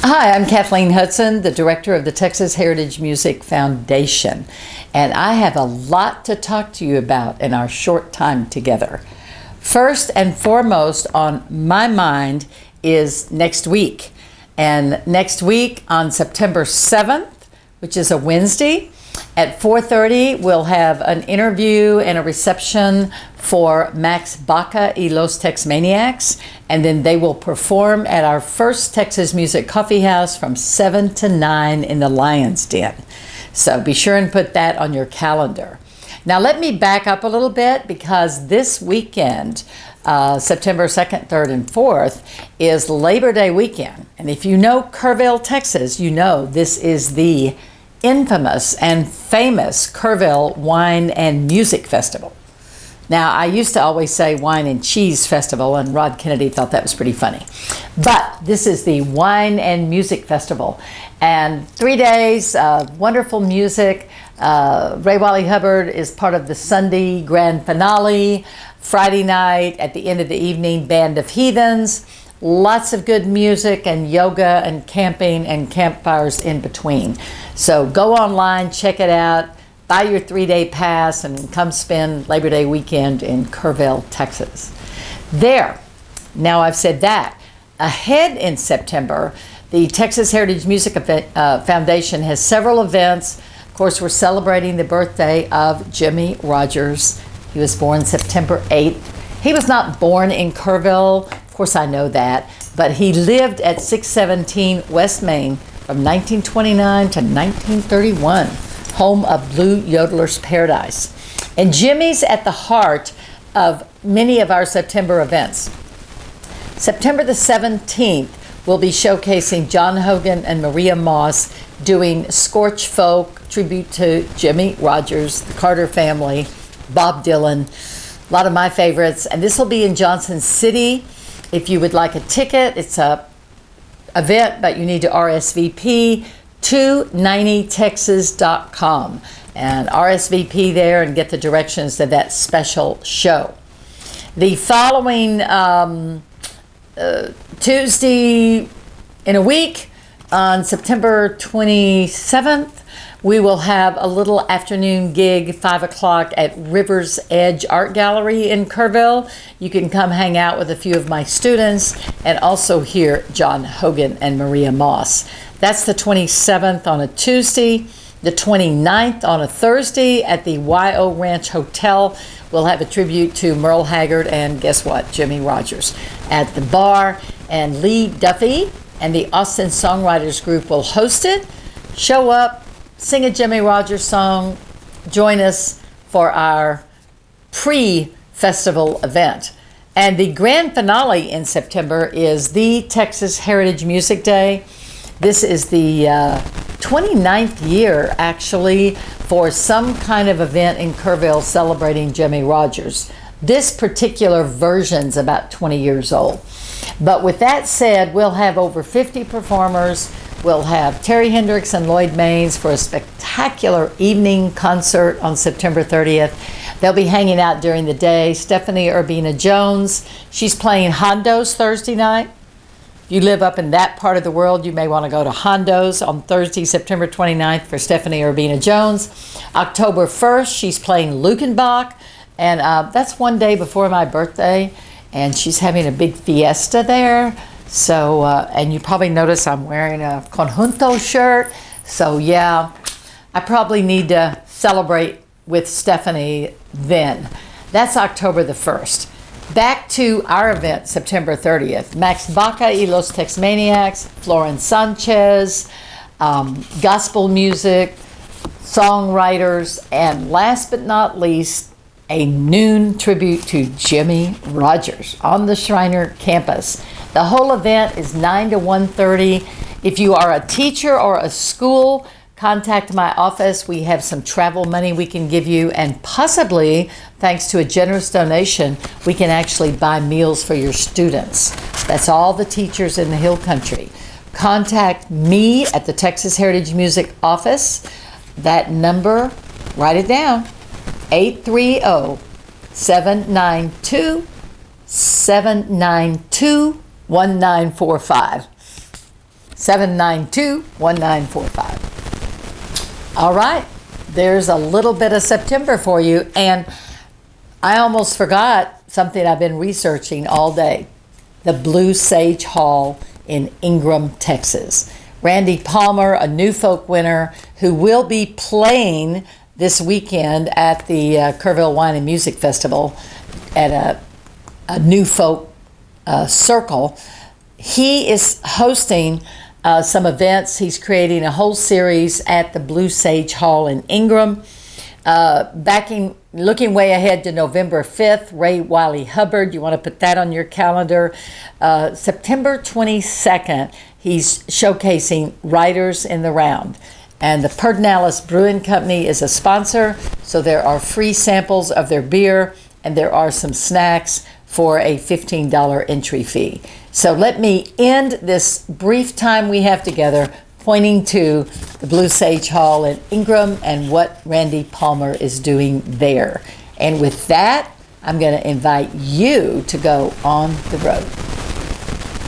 Hi, I'm Kathleen Hudson, the director of the Texas Heritage Music Foundation, and I have a lot to talk to you about in our short time together. First and foremost on my mind is next week. And next week on September 7th, which is a Wednesday, at 4:30, we'll have an interview and a reception for Max Baca y Los Tex-Maniacs, and then they will perform at our First Texas Music Coffee House from 7 to 9 in the Lion's Den. So be sure and put that on your calendar. Now let me back up a little bit, because this weekend, September 2nd, 3rd, and 4th, is Labor Day weekend. And if you know Kerrville, Texas, you know this is the infamous and famous Kerrville Wine and Music Festival. Now, I used to always say Wine and Cheese Festival, and Rod Kennedy thought that was pretty funny. But this is the Wine and Music Festival. And 3 days, wonderful music. Ray Wally Hubbard is part of the Sunday grand finale. Friday night, at the end of the evening, Band of Heathens. Lots of good music and yoga and camping and campfires in between. So go online, check it out, buy your 3-day pass, and come spend Labor Day weekend in Kerrville, Texas. There, now I've said that. Ahead in September, the Texas Heritage Music Foundation has several events. Of course, we're celebrating the birthday of Jimmie Rodgers. He was born September 8th. He was not born in Kerrville. Of course, I know that, but he lived at 617 West Main from 1929 to 1931, home of Blue Yodeler's Paradise. And Jimmie's at the heart of many of our September events. September the 17th, we'll be showcasing John Hogan and Maria Moss doing Scorch Folk, tribute to Jimmie Rodgers, the Carter family, Bob Dylan, a lot of my favorites. And this will be in Johnson City. If you would like a ticket, it's a event, but you need to RSVP to 90texas.com and RSVP there and get the directions to that special show. The following Tuesday in a week, on September 27th, we will have a little afternoon gig, 5 o'clock, at River's Edge Art Gallery in Kerrville. You can come hang out with a few of my students and also hear John Hogan and Maria Moss. That's the 27th on a Tuesday. The 29th on a Thursday at the YO Ranch Hotel. We'll have a tribute to Merle Haggard and guess what? Jimmie Rodgers at the bar. And Lee Duffy and the Austin Songwriters Group will host it. Show up. Sing a Jimmie Rodgers song, join us for our pre-festival event. And the grand finale in September is the Texas Heritage Music Day. This is the 29th year, actually, for some kind of event in Kerrville celebrating Jimmie Rodgers. This particular version's about 20 years old. But with that said, we'll have over 50 performers. We'll have Terry Hendricks and Lloyd Maines for a spectacular evening concert on September 30th. They'll be hanging out during the day. Stephanie Urbina Jones, she's playing Hondo's Thursday night. If you live up in that part of the world, you may want to go to Hondo's on Thursday, September 29th for Stephanie Urbina Jones. October 1st, she's playing Lukenbach, and that's one day before my birthday, and she's having a big fiesta there. So, and you probably notice I'm wearing a Conjunto shirt. So yeah, I probably need to celebrate with Stephanie then. That's October the 1st. Back to our event, September 30th. Max Baca y Los Tex-Maniacs, Florence Sanchez, gospel music, songwriters, and last but not least, a noon tribute to Jimmie Rodgers on the Shriner campus. The whole event is 9 to 1:30. If you are a teacher or a school, contact my office. We have some travel money we can give you, and possibly, thanks to a generous donation, we can actually buy meals for your students. That's all the teachers in the Hill Country. Contact me at the Texas Heritage Music office. That number, write it down, 830-792-1945. 792-1945. All right, there's a little bit of September for you. And I almost forgot something I've been researching all day. The Blue Sage Hall in Ingram, Texas. Randy Palmer, a New Folk winner, who will be playing this weekend at the Kerrville Wine and Music Festival at a New Folk circle. He is hosting some events. He's creating a whole series at the Blue Sage Hall in Ingram. Looking way ahead to November 5th, Ray Wiley Hubbard. You want to put that on your calendar. September 22nd, he's showcasing Writers in the Round. And the Pedernales Brewing Company is a sponsor, so there are free samples of their beer, and there are some snacks for a $15 entry fee. So let me end this brief time we have together pointing to the Blue Sage Hall in Ingram and what Randy Palmer is doing there. And with that, I'm going to invite you to go on the road.